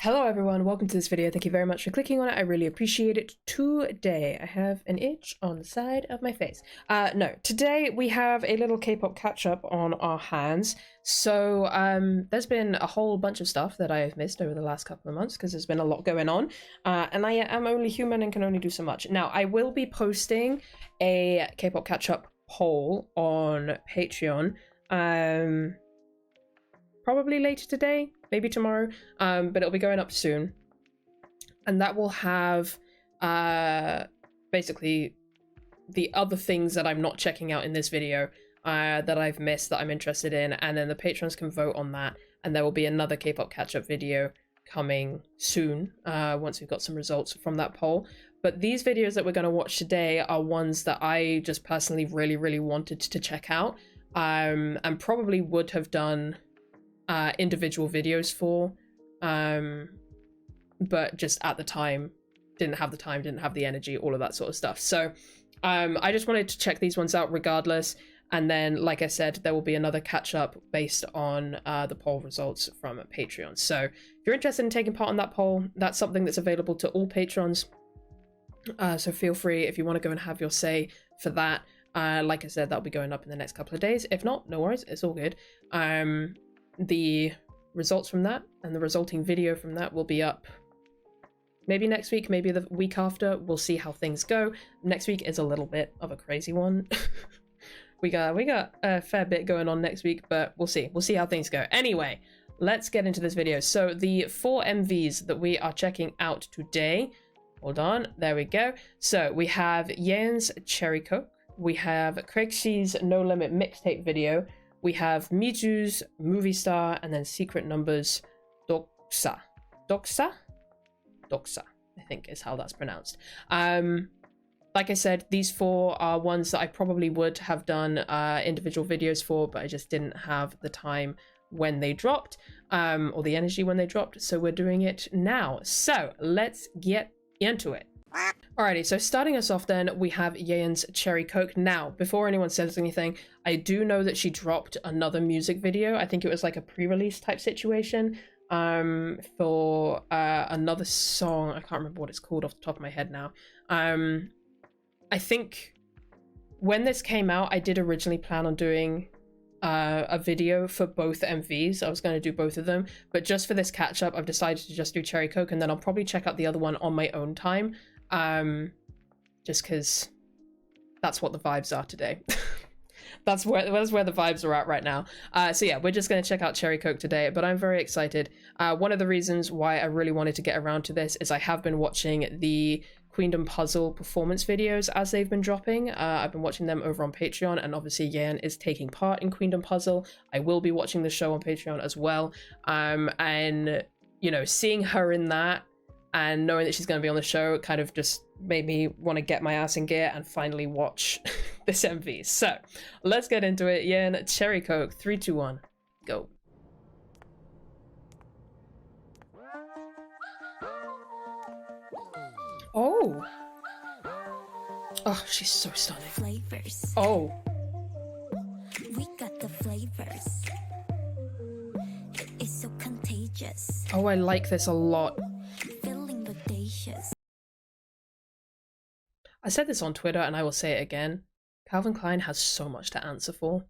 Hello everyone, welcome to this video. Thank you very much for clicking on it. I really appreciate it. Today, I have an itch on the side of my face. Today we have a little K-pop catch-up on our hands. So there's been a whole bunch of stuff that I have missed over the last couple of months because there's been a lot going on. And I am only human and can only do so much. Now, I will be posting a K-pop catch-up poll on Patreon. Probably later today, maybe tomorrow, but it'll be going up soon. And that will have basically the other things that I'm not checking out in this video that I've missed that I'm interested in, and then the patrons can vote on that, and there will be another K-pop catch-up video coming soon once we've got some results from that poll. But these videos that we're going to watch today are ones that I just personally really wanted to check out, and probably would have done individual videos for, but just at the time didn't have the energy, all of that sort of stuff. So I just wanted to check these ones out regardless, and then like I said, there will be another catch up based on the poll results from Patreon. So if you're interested in taking part in that poll, that's something that's available to all patrons, so feel free if you want to go and have your say for that. Like I said, that'll be going up in the next couple of days. If not, no worries, it's all good. The results from that and the resulting video from that will be up maybe next week, maybe the week after. We'll see how things go. Next week is a little bit of a crazy one. we got a fair bit going on next week, but we'll see how things go. Anyway, let's get into this video. So the 4 MVs that we are checking out today, hold on, there we go. So we have Yeeun's Cherry Coke, we have Craxy's No Limit mixtape video, we have Mijoo's Movie Star, and then Secret Numbers Doksa, I think is how that's pronounced. Like I said, these 4 are ones that I probably would have done individual videos for, but I just didn't have the time when they dropped, or the energy when they dropped, so we're doing it now. So let's get into it. Alrighty, so starting us off then, we have Yeeun's Cherry Coke. Now, before anyone says anything, I do know that she dropped another music video. I think it was like a pre-release type situation for another song. I can't remember what it's called off the top of my head now. I think when this came out, I did originally plan on doing a video for both MVs. I was going to do both of them, but just for this catch up, I've decided to just do Cherry Coke, and then I'll probably check out the other one on my own time. Just because that's what the vibes are today. that's where the vibes are at right now. So yeah, we're just going to check out Cherry Coke today, but I'm very excited. One of the reasons why I really wanted to get around to this is I have been watching the Queendom Puzzle performance videos as they've been dropping. I've been watching them over on Patreon, and obviously Yeeun is taking part in Queendom Puzzle. I will be watching the show on Patreon as well. And you know, seeing her in that and knowing that she's going to be on the show kind of just made me want to get my ass in gear and finally watch this MV. So let's get into it. Yeeun, Cherry Coke, 3, 2, 1, go. Oh, she's so stunning. Flavors. Oh, we got the flavors. It's so contagious. oh, I like this a lot. Feeling bodacious. I said this on Twitter and I will say it again. Calvin Klein has so much to answer for.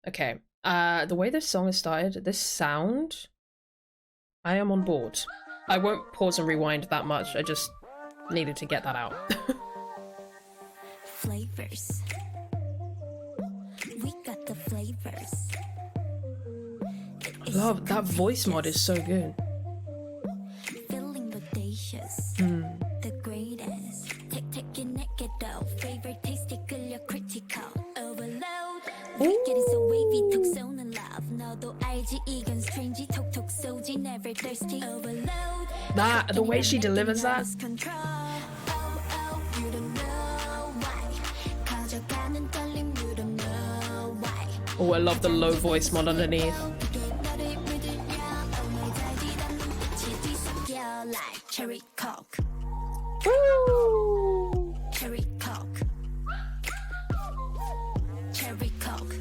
Okay, the way this song is started, this sound, I am on board. I won't pause and rewind that much. I just needed to get that out. Flavors. We got the flavors. Love, that voice mod is so good. Feeling bodacious. The greatest. Take your naked out. Favorite tasty girl, critical. Overload. We getting so wavy, talk so in love. 너도 알지 이건 strange, 톡톡 쏘지 never thirsty. Overload. That, the way she delivers that. Oh, I love the low voice mod underneath. Cherry Coke. Woo! Cherry Coke. Cherry Coke.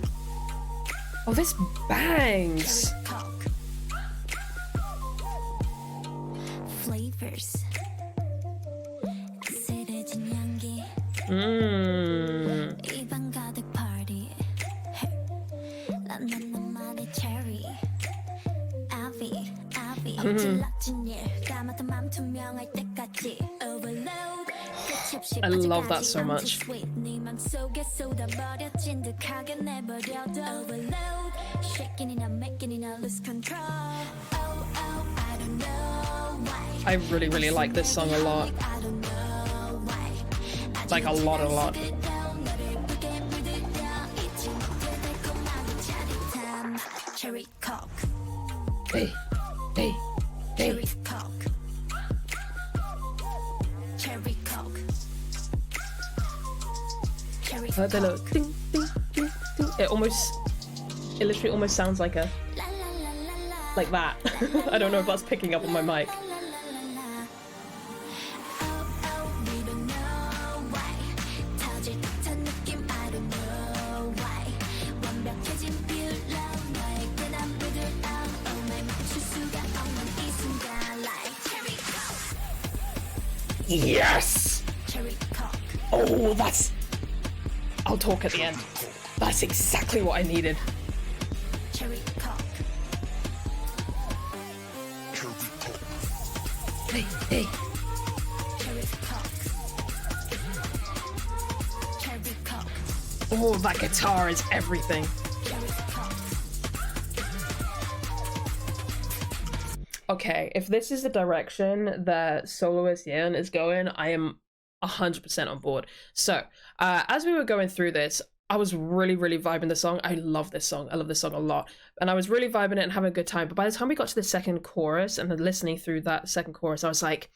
Oh, this bangs. Cherry Coke. first. 쓰레진 향기. 입안 가득 party. 난 나만의 cherry. 아비. 질러진 일. 까맣던 맘 투명할 때까지. Overload. 끝이 없이 I love that so much. 네 맘속에 쏟아버려진 듯하게 내버려둬. Overload. Shaking and making it lose control. Oh, I don't know why. I really like this song a lot. Like a lot. Cherry coke. Hey. Cherry coke. Cherry coke. Cherry Heard the little coke. ding, ding, ding, ding. It literally almost sounds like like that. I don't know if that's picking up on my mic. Yes! Oh, that's... I'll talk at the end. That's exactly what I needed. Hey. Oh, that guitar is everything. Okay, if this is the direction that soloist Yeeun is going, I am 100% on board. So, as we were going through this, I was really vibing the song. I love this song. I love this song a lot. And I was really vibing it and having a good time. But by the time we got to the second chorus and then listening through that second chorus, I was like,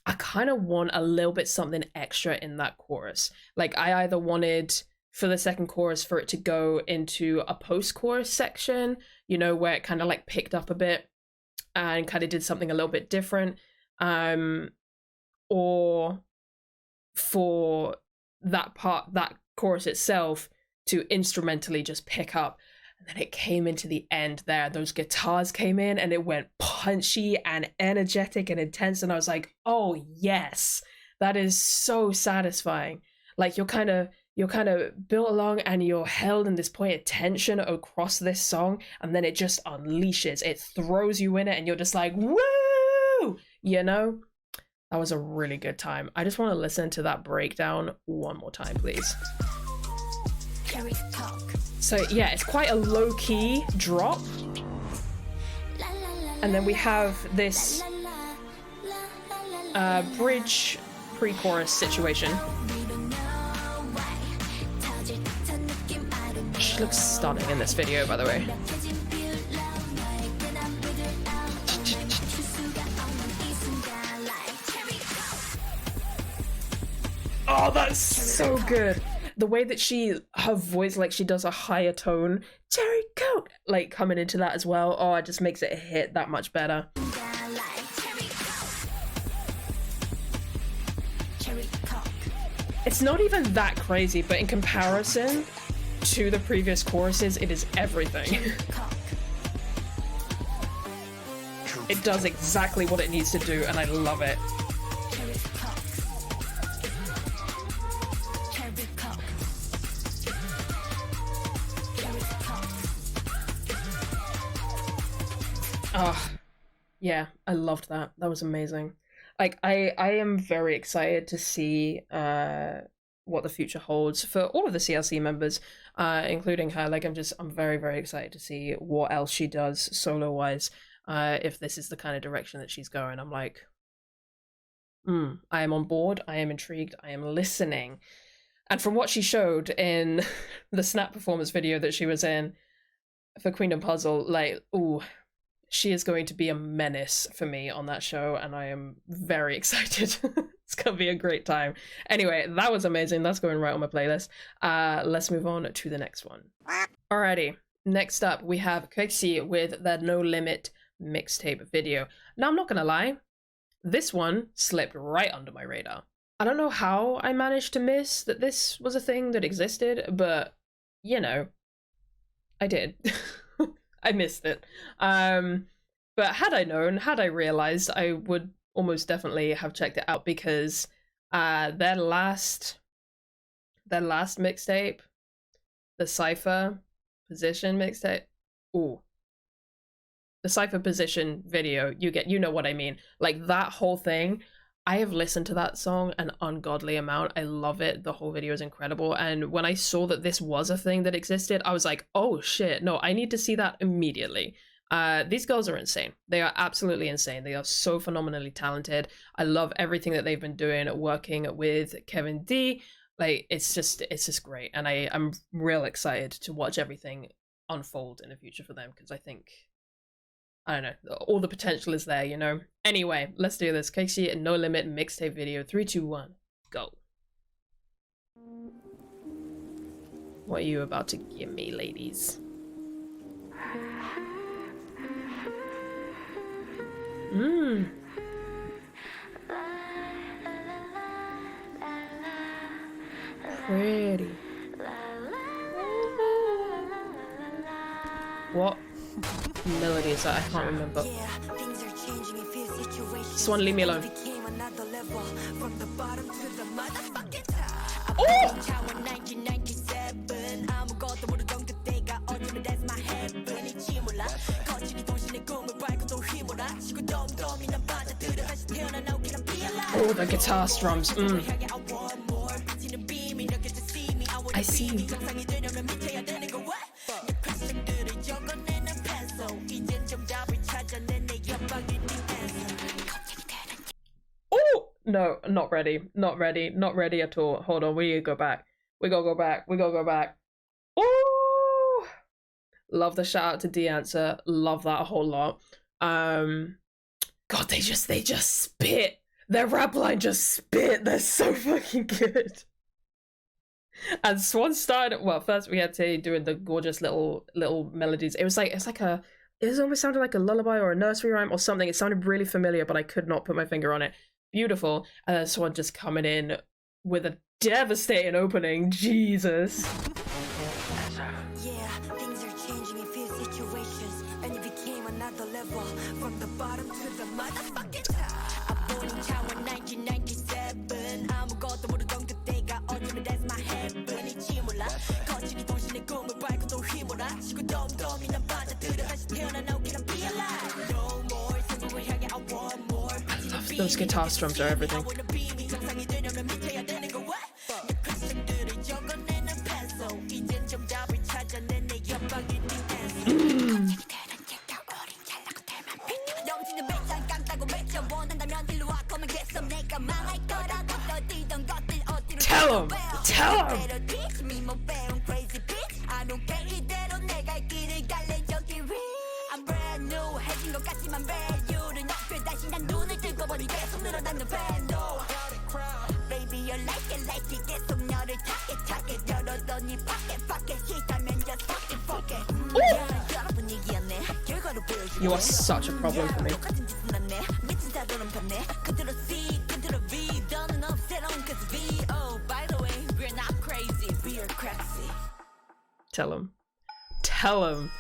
I kind of want a little bit something extra in that chorus. Like, I either wanted for the second chorus for it to go into a post-chorus section, you know, where it kind of like picked up a bit and kind of did something a little bit different, or for that part, that chorus itself, to instrumentally just pick up. And then it came into the end there, those guitars came in and it went punchy and energetic and intense, and I was like, oh yes, that is so satisfying. Like you're kind of built along and you're held in this point of tension across this song, and then it just unleashes, it throws you in it, and you're just like, woo, you know? That was a really good time. I just want to listen to that breakdown one more time, please. So yeah, it's quite a low-key drop, and then we have this bridge pre-chorus situation. She looks stunning in this video, by the way. Oh, that's so good. The way that her voice, like she does a higher tone, Cherry Coke, like coming into that as well. Oh, it just makes it hit that much better. It's not even that crazy, but in comparison to the previous choruses, it is everything. It does exactly what it needs to do, and I love it. Oh, yeah, I loved that. That was amazing. Like, I am very excited to see what the future holds for all of the CLC members, including her. Like, I'm very excited to see what else she does solo-wise, if this is the kind of direction that she's going. I'm like, I am on board, I am intrigued, I am listening. And from what she showed in the Snap performance video that she was in for Queendom Puzzle, like, ooh, she is going to be a menace for me on that show, and I am very excited. It's gonna be a great time. Anyway, that was amazing. That's going right on my playlist. Let's move on to the next one. Alrighty, next up we have Craxy with the No Limit mixtape video. Now, I'm not gonna lie, this one slipped right under my radar. I don't know how I managed to miss that this was a thing that existed, but, you know, I did. I missed it. But had I known, had I realized, I would almost definitely have checked it out, because their last mixtape, the Cypher Position mixtape, ooh, the Cypher Position video, you know what I mean, like that whole thing. I have listened to that song an ungodly amount. I love it. The whole video is incredible. And when I saw that this was a thing that existed, I was like, oh shit, no, I need to see that immediately. These girls are insane. They are absolutely insane. They are so phenomenally talented. I love everything that they've been doing, working with Kevin D. Like, it's just great. And I'm real excited to watch everything unfold in the future for them, because I think, I don't know, all the potential is there, you know? Anyway, let's do this. Craxy and No Limit mixtape video. 3, 2, 1, go. What are you about to give me, ladies? Pretty. What melody is that? I can't remember. Swan, leave me alone. Oh! Oh, the guitar strums. I see you. Oh! No, not ready. Not ready. Not ready at all. Hold on, we gotta go back. We gotta go back. We gotta go back. Oh! Love the shout out to D-Answer. Love that a whole lot. God, they just spit. Their rap line just spit. They're so fucking good. And Swan started, well, first we had to doing the gorgeous little melodies. It almost sounded like a lullaby or a nursery rhyme or something. It sounded really familiar, but I could not put my finger on it. Beautiful. And then Swan just coming in with a devastating opening. Jesus. Yeah, things are changing in few situations, and it became another level from the bottom to the motherfucking top. I'm born in Taiwan 1997. 아무것도 모르던 그때가 어쩌면 that's my heaven. 이치 몰라 거치기 도시의 꿈을 밟고 또 휘몰아 시고 덤덤이 난 빠져들어 다시 태어나 can I be alive? No more 성공을 향해 I want more. Those guitar strums are everything. Tell him! Tell him! You are such a problem for me. Tell him. Tell him.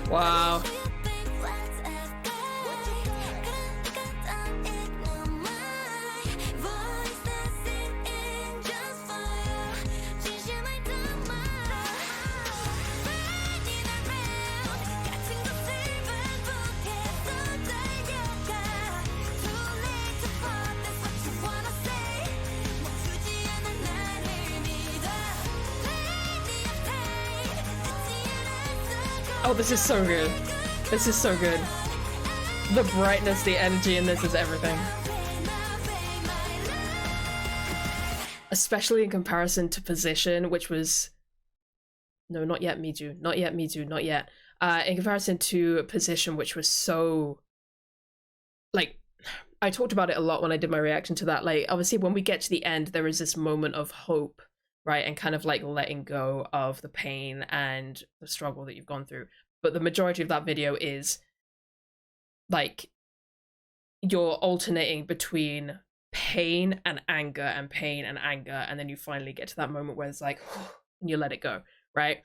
Wow. Oh, this is so good. This is so good. The brightness, the energy in this is everything. Especially in comparison to Position, which was... No, not yet Mijoo. Not yet Mijoo, not yet. In comparison to Position, which was so... Like, I talked about it a lot when I did my reaction to that. Like, obviously, when we get to the end, there is this moment of hope, right? And kind of like letting go of the pain and the struggle that you've gone through. But the majority of that video is like you're alternating between pain and anger and pain and anger, and then you finally get to that moment where it's like, and you let it go, right?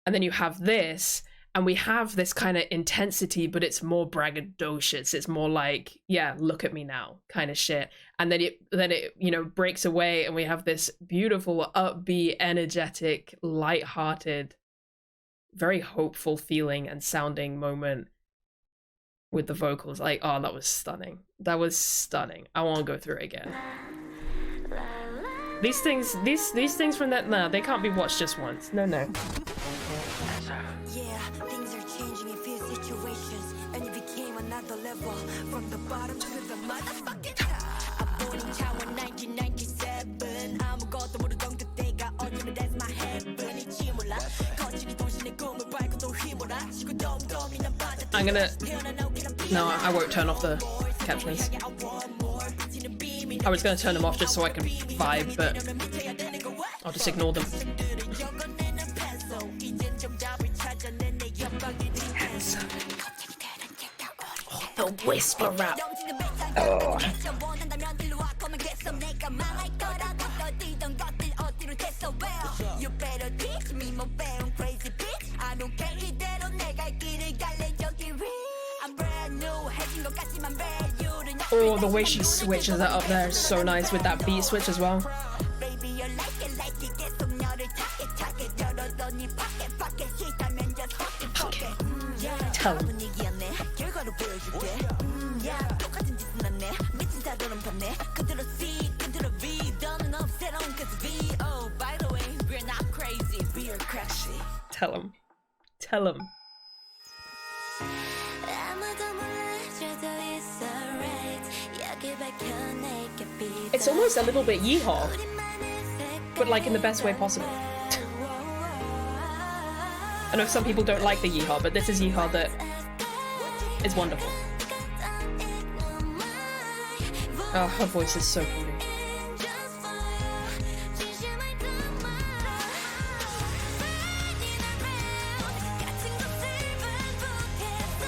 And then you have this, and we have this kind of intensity, but it's more braggadocious. It's more like, yeah, look at me now kind of shit. And then it, you know, breaks away, and we have this beautiful, upbeat, energetic, lighthearted, very hopeful feeling and sounding moment with the vocals. Like, oh, that was stunning. That was stunning. I want to go through it again. These things from that, nah, they can't be watched just once. No. Yeah, things are changing in few situations, and you became another level from the bottom to the motherfucking top. I'm born in Taiwan 1997. 아무것도 모르던 그때가 어쩌면 that's my heaven. 이치 몰라 거칠이 도시의 꿈을 밟고 또 휘몰아 지구 덤덤이 난 빠져. I'm gonna. No, I won't turn off the captions. I was gonna turn them off just so I can vibe, but I'll just ignore them. Oh, the whisper rap. Oh. Oh, the way she switches that up there is so nice with that beat switch as well. Tell him. Tell him. Tell him. It's almost a little bit yeehaw, but like in the best way possible. I know some people don't like the yeehaw, but this is yeehaw that is wonderful. Oh, her voice is so pretty.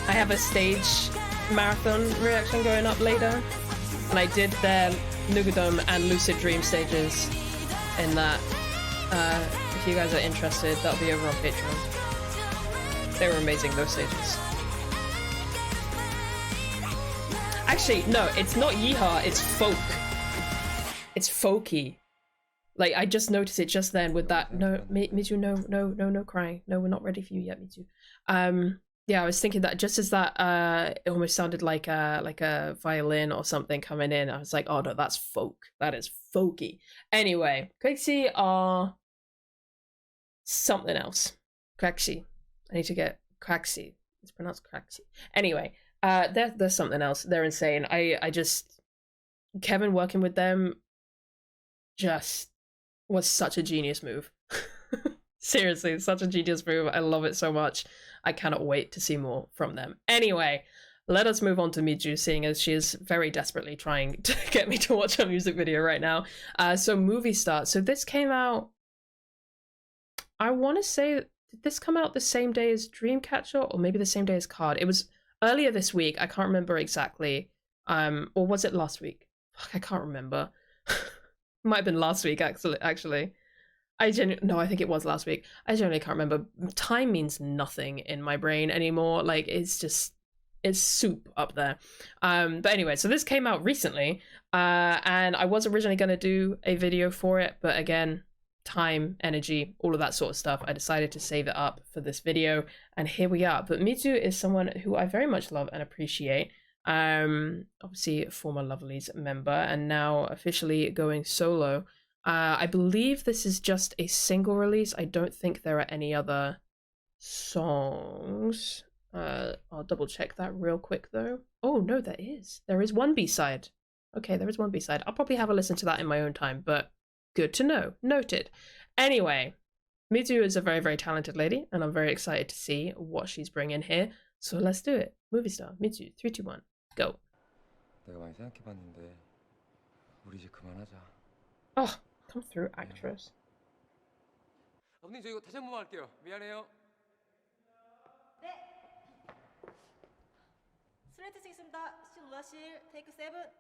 I have a stage marathon reaction going up later, and I did their Nugadum and Lucid Dream stages in that. If you guys are interested, that'll be over on Patreon. They were amazing, those stages. Actually, no, it's not yeehaw, it's folk. It's folky. Like, I just noticed it just then with that. No, Mijoo, no crying. No, we're not ready for you yet, Mijoo. Yeah, I was thinking that just as that, it almost sounded like a violin or something coming in. I was like, oh no, that's folk. That is folky. Anyway, Craxy are something else. Craxy. I need to get Craxy. It's pronounced Craxy. Anyway, they're something else. They're insane. I just, Kevin working with them just was such a genius move. Seriously, such a genius move. I love it so much. I cannot wait to see more from them. Anyway, let us move on to Mijoo, seeing as she is very desperately trying to get me to watch her music video right now. So movie start. So this came out, I want to say, did this come out the same day as Dreamcatcher or maybe the same day as Card? It was earlier this week. I can't remember exactly. Or was it last week? I can't remember. Might have been last week, actually. No, I think it was last week. I generally can't remember. Time means nothing in my brain anymore. Like, it's soup up there. But anyway, so this came out recently, and I was originally going to do a video for it, but again, time, energy, all of that sort of stuff, I decided to save it up for this video, and here we are. But Mijoo is someone who I very much love and appreciate. Obviously a former Lovelyz member, and now officially going solo. I believe this is just a single release. I don't think there are any other songs. I'll double check that real quick though. Oh no, there is. There is one B-side. Okay, there is one B-side. I'll probably have a listen to that in my own time, but good to know. Noted. Anyway, Mijoo is a very, very talented lady, and I'm very excited to see what she's bringing here. So let's do it. Movie star, Mijoo, 3, 2, 1, go. 내가 많이 생각해봤는데 우리 이제 그만하자. Oh, come through, actress. 아버님 저 이거 다시 한 번만 할게요. 미안해요. 네. 슬레이트 찍습니다. 실 올라실 테이크 7.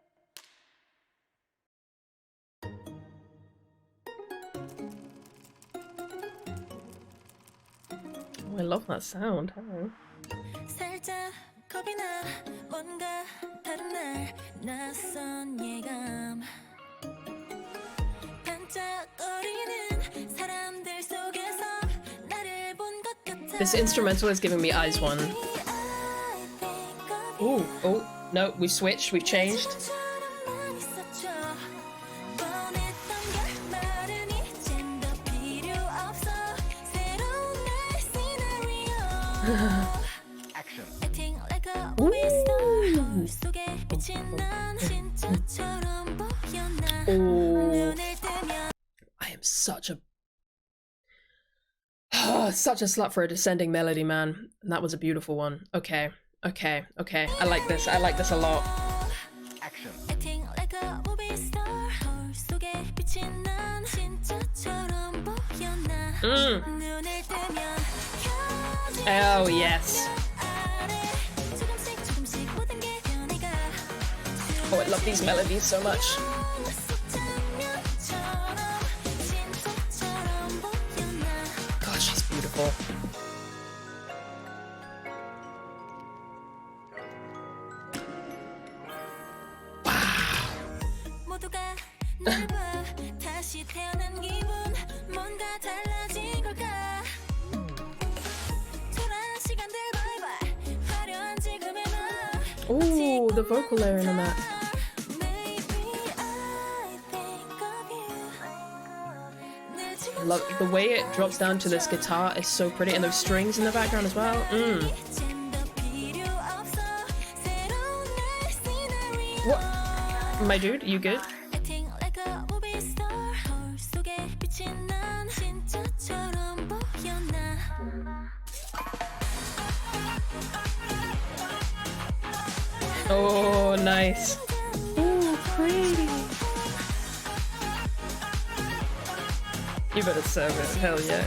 Oh, I love that sound. Hello. 살짝 겁이 나 뭔가 다른 날 낯선 예감 반짝거리는 사람들 속에서 나를 본 것 같아 This instrumental is giving me eyes one. Ooh, oh, no, we switched, we've changed. Oh, I am such a such a slut for a descending melody, man. And that was a beautiful one. Okay, okay, okay. I like this. I like this a lot. Oh yes. Oh, I love these melodies so much. God, she's beautiful. Ooh, the vocal layering on that. I love the way it drops down to this guitar is so pretty, and those strings in the background as well. What? My dude, you good? Oh, nice. Ooh, pretty. You better serve it. Hell yeah.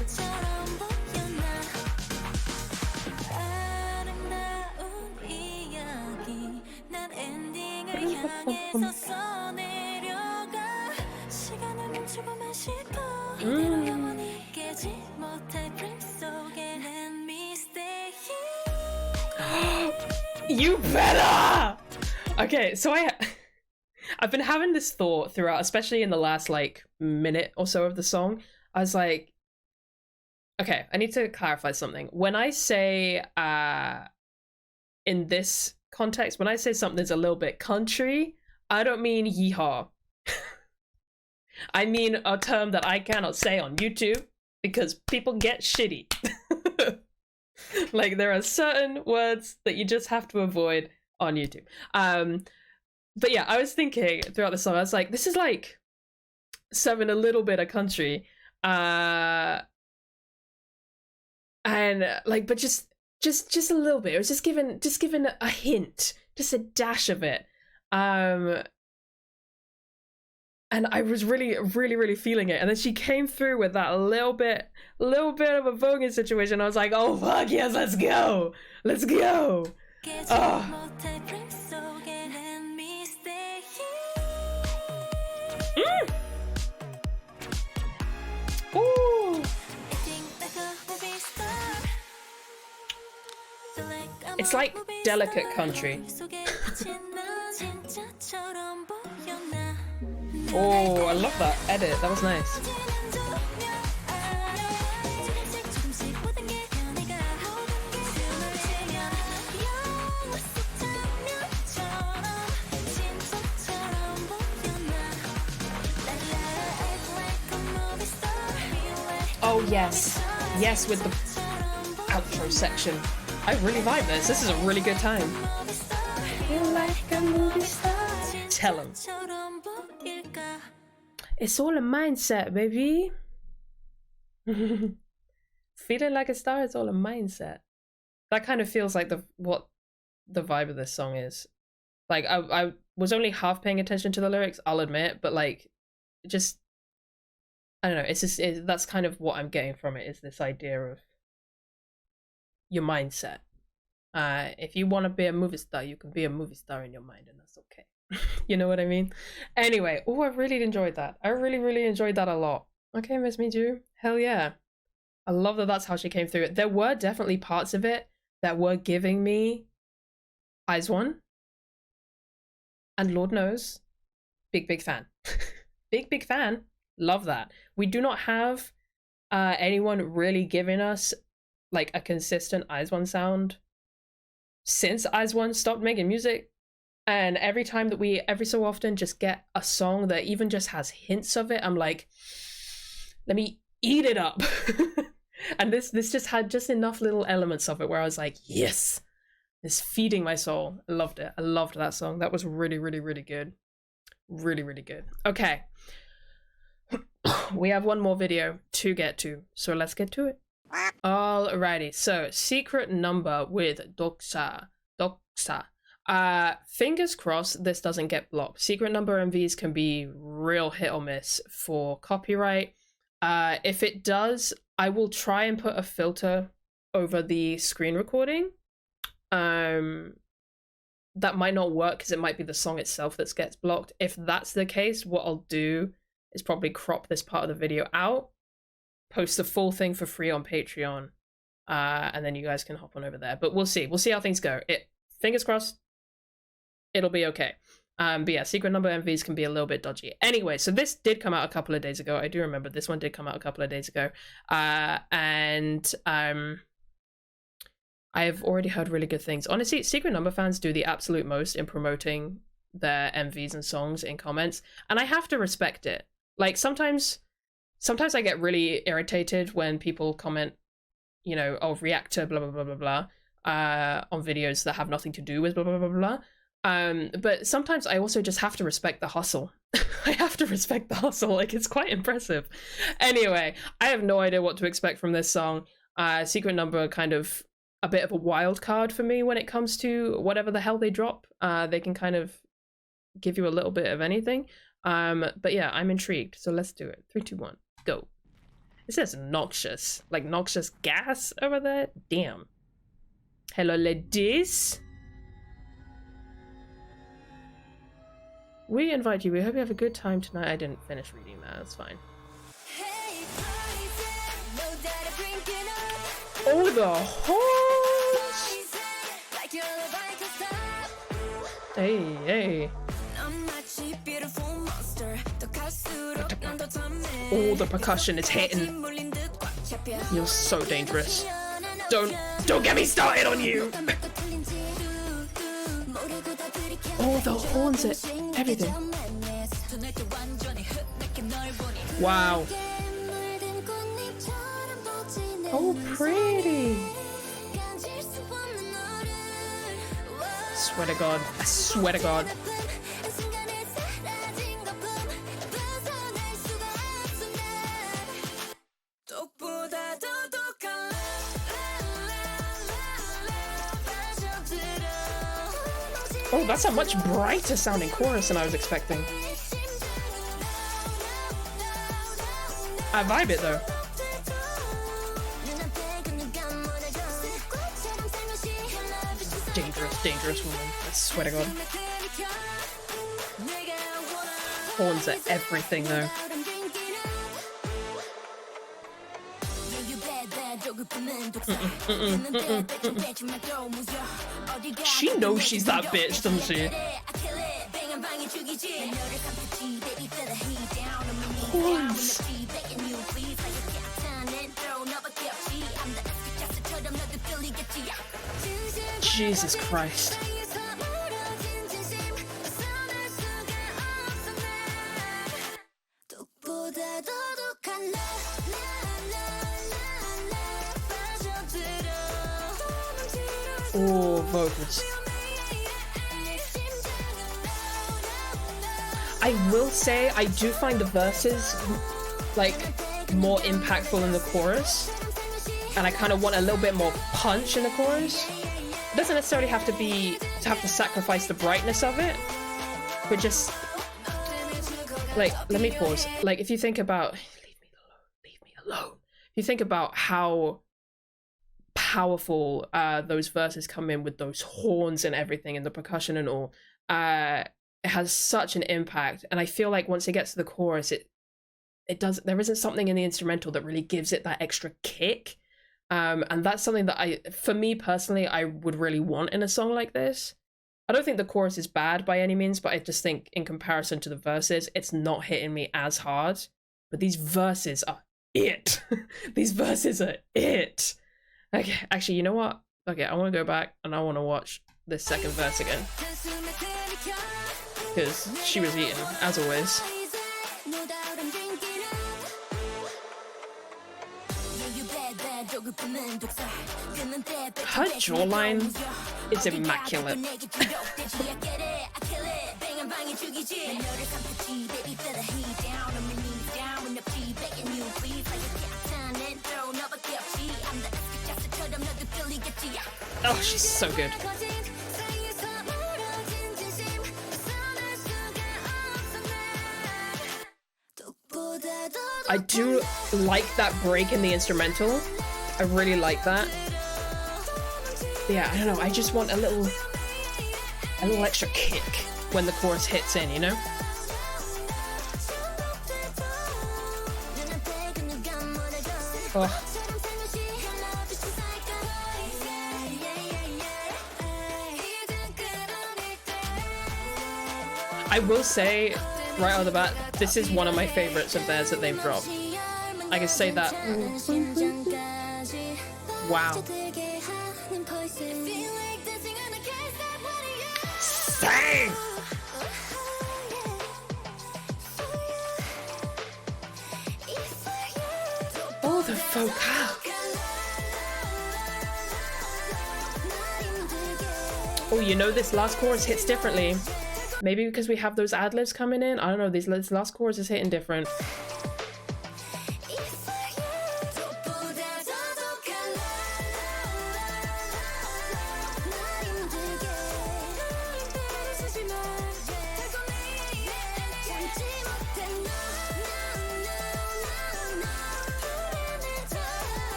You better! Okay, so I've been having this thought throughout, especially in the last like minute or so of the song. I was like, okay, I need to clarify something. When I say in this context, when I say something's a little bit country, I don't mean yeehaw. I mean a term that I cannot say on YouTube because people get shitty. Like there are certain words that you just have to avoid on YouTube. But yeah, I was thinking throughout the song, I was like, this is like serving a little bit of country. And like, but just a little bit. It was just given a hint, just a dash of it. And I was really feeling it. And then she came through with that little bit of a voguing situation. I was like, oh fuck yes, let's go. Let's go. Oh. Ooh. It's like delicate country. Oh, I love that edit. That was nice. Oh yes, yes, with the outro section. I really vibe this. This is a really good time. Feel like a movie star. Tell him. It's all a mindset, baby. Feeling like a star is all a mindset. That kind of feels like what the vibe of this song is. Like I was only half paying attention to the lyrics, I'll admit, but like just I don't know, it's just that's kind of what I'm getting from it, is this idea of your mindset. If you want to be a movie star, you can be a movie star in your mind, and that's okay. You know what I mean? Anyway, oh, I really enjoyed that. I really enjoyed that a lot. Okay, Miss Mijoo, hell yeah. I love that that's how she came through. There were definitely parts of it that were giving me IZ*ONE. And Lord knows, big fan. big fan. Love that. We do not have anyone really giving us like a consistent IZ*ONE sound since IZ*ONE stopped making music. And every time that we every so often just get a song that even just has hints of it, I'm like, let me eat it up. And this just had just enough little elements of it where I was like, yes, it's feeding my soul. I loved it. I loved that song. That was really good. Really good. Okay. We have one more video to get to, so let's get to it. Alrighty, so Secret Number with Doksa. Fingers crossed this doesn't get blocked. Secret Number MVs can be real hit or miss for copyright. If it does, I will try and put a filter over the screen recording. That might not work because it might be the song itself that gets blocked. If that's the case, what I'll do is probably crop this part of the video out, post the full thing for free on Patreon, and then you guys can hop on over there. But we'll see how things go. Fingers crossed, it'll be okay. But yeah, Secret Number MVs can be a little bit dodgy. Anyway, so this did come out a couple of days ago. I do remember this one did come out a couple of days ago. And I have already heard really good things. Honestly, Secret Number fans do the absolute most in promoting their MVs and songs in comments, and I have to respect it. Like sometimes I get really irritated when people comment, you know, oh, react to blah blah blah blah blah on videos that have nothing to do with blah blah blah blah. But sometimes I also just have to respect the hustle. I have to respect the hustle. Like, it's quite impressive. Anyway, I have no idea what to expect from this song. Secret Number kind of a bit of a wild card for me when it comes to whatever the hell they drop. They can kind of give you a little bit of anything. But yeah, I'm intrigued. So let's do it. 3, 2, 1, go. It says noxious, like noxious gas over there. Damn. Hello, ladies. We invite you. We hope you have a good time tonight. I didn't finish reading that. That's fine. Oh, the horns! Hey. Oh, the percussion is hitting. You're so dangerous. Don't get me started on you. Oh, the horns are everything. Wow. Oh, pretty. Swear to God. I swear to God. Oh, that's a much brighter sounding chorus than I was expecting. I vibe it though. Dangerous woman. I swear to God. Horns are everything though. She knows she's that bitch, doesn't she? Horns. Jesus Christ. Oh, vocals. I will say I do find the verses like more impactful than the chorus, and I kind of want a little bit more punch in the chorus. It doesn't necessarily have to sacrifice the brightness of it, but just like, let me pause. Like, if you think about leave me alone. If you think about how powerful those verses come in with those horns and everything and the percussion and all, it has such an impact. And I feel like once it gets to the chorus, there isn't something in the instrumental that really gives it that extra kick. And that's something that for me personally, I would really want in a song like this. I don't think the chorus is bad by any means, but I just think in comparison to the verses, it's not hitting me as hard. But these verses are it. These verses are it. Okay, actually, you know what? Okay, I want to go back and I want to watch this second verse again. Because she was eating, as always. Her jawline is immaculate. Oh, she's so good. I do like that break in the instrumental. I really like that. But yeah, I don't know. I just want a little extra kick when the chorus hits in, you know? Oh. I will say, right off the bat, this is one of my favorites of theirs that they've dropped. I can say that. Wow. Sing! Oh, the vocal. Oh, you know this last chorus hits differently. Maybe because we have those ad-libs coming in. I don't know, this last chorus is hitting different.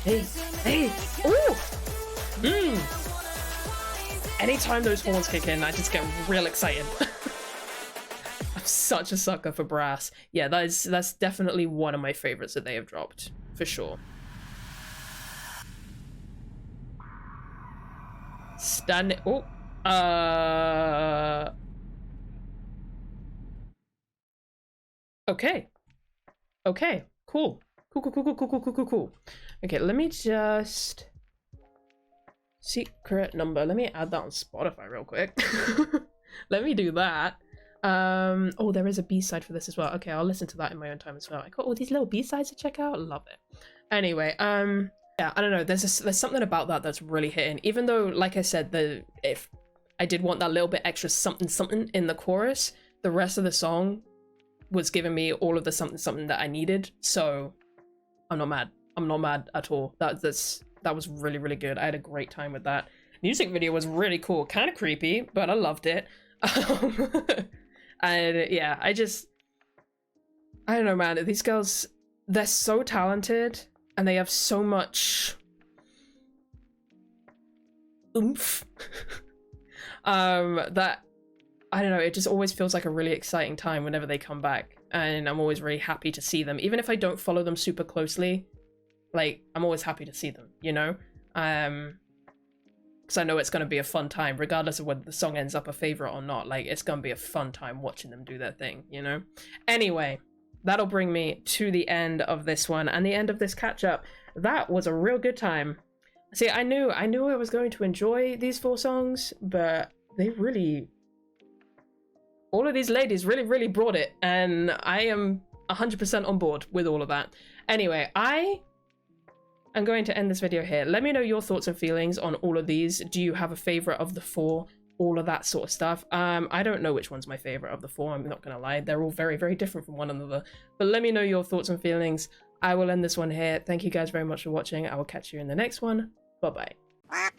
Hey, hey, ooh! Anytime those horns kick in, I just get real excited. I'm such a sucker for brass. Yeah, that's definitely one of my favorites that they have dropped, for sure. Okay. Okay, cool. Cool. Okay, let me just... Secret number. Let me add that on Spotify real quick. Let me do that. Oh, there is a B-side for this as well. Okay, I'll listen to that in my own time as well. I got all these little B-sides to check out. Love it. Anyway, yeah, I don't know. There's something about that that's really hitting. Even though, like I said, if I did want that little bit extra something in the chorus, the rest of the song was giving me all of the something that I needed. So I'm not mad. I'm not mad at all. That was really, really good. I had a great time with that. Music video was really cool. Kind of creepy, but I loved it. And yeah, I don't know, man. These girls, they're so talented and they have so much oomph that, I don't know, it just always feels like a really exciting time whenever they come back. And I'm always really happy to see them. Even if I don't follow them super closely, like, I'm always happy to see them, you know? Because I know it's going to be a fun time, regardless of whether the song ends up a favorite or not. Like, it's going to be a fun time watching them do their thing, you know? Anyway, that'll bring me to the end of this one and the end of this catch-up. That was a real good time. See, I knew I was going to enjoy these 4 songs, but they really... all of these ladies really, really brought it, and I am 100% on board with all of that. Anyway, I'm going to end this video here. Let me know your thoughts and feelings on all of these. Do you have a favorite of the 4? All of that sort of stuff. I don't know which one's my favorite of the 4. I'm not going to lie. They're all very, very different from one another. But let me know your thoughts and feelings. I will end this one here. Thank you guys very much for watching. I will catch you in the next one. Bye-bye.